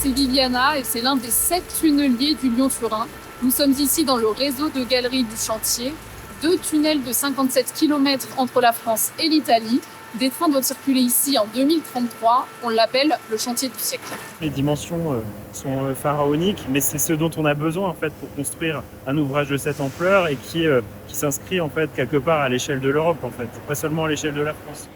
c'est Viviana et c'est l'un des 7 tunneliers du Lyon-Turin. Nous sommes ici dans le réseau de galeries du chantier. 2 tunnels de 57 km entre la France et l'Italie. Des trains doivent circuler ici en 2033. On l'appelle le chantier du siècle. Les dimensions sont pharaoniques, mais c'est ce dont on a besoin en fait pour construire un ouvrage de cette ampleur et qui s'inscrit en fait quelque part à l'échelle de l'Europe en fait, pas seulement à l'échelle de la France.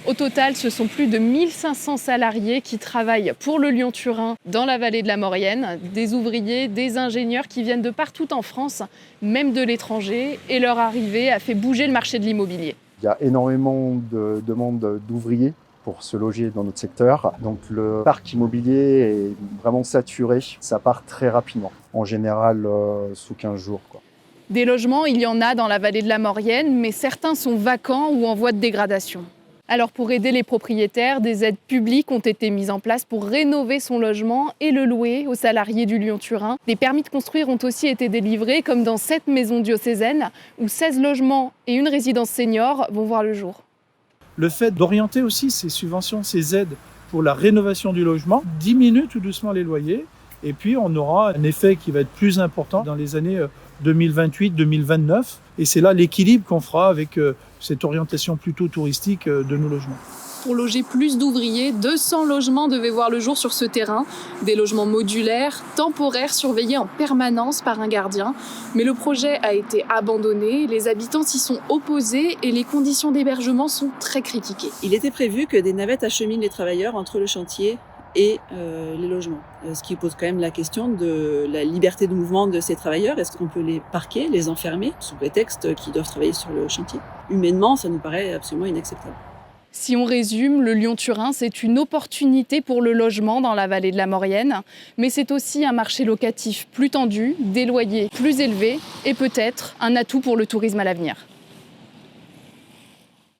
Au total, ce sont plus de 1500 salariés qui travaillent pour le Lyon-Turin dans la vallée de la Maurienne. Des ouvriers, des ingénieurs qui viennent de partout en France, même de l'étranger, et leur arrivée a fait bouger le marché de l'immobilier. Il y a énormément de demandes d'ouvriers pour se loger dans notre secteur. Donc le parc immobilier est vraiment saturé. Ça part très rapidement, en général sous 15 jours, quoi. Des logements, il y en a dans la vallée de la Maurienne, mais certains sont vacants ou en voie de dégradation. Alors pour aider les propriétaires, des aides publiques ont été mises en place pour rénover son logement et le louer aux salariés du Lyon-Turin. Des permis de construire ont aussi été délivrés, comme dans cette maison diocésaine, où 16 logements et une résidence senior vont voir le jour. Le fait d'orienter aussi ces subventions, ces aides pour la rénovation du logement diminue tout doucement les loyers. Et puis on aura un effet qui va être plus important dans les années 2028-2029. Et c'est là l'équilibre qu'on fera avec cette orientation plutôt touristique de nos logements. Pour loger plus d'ouvriers, 200 logements devaient voir le jour sur ce terrain. Des logements modulaires, temporaires, surveillés en permanence par un gardien. Mais le projet a été abandonné, les habitants s'y sont opposés et les conditions d'hébergement sont très critiquées. Il était prévu que des navettes acheminent les travailleurs entre le chantier et les logements. Ce qui pose quand même la question de la liberté de mouvement de ces travailleurs. Est-ce qu'on peut les parquer, les enfermer, sous prétexte qu'ils doivent travailler sur le chantier ? Humainement, ça nous paraît absolument inacceptable. Si on résume, le Lyon-Turin, c'est une opportunité pour le logement dans la vallée de la Maurienne, mais c'est aussi un marché locatif plus tendu, des loyers plus élevés et peut-être un atout pour le tourisme à l'avenir.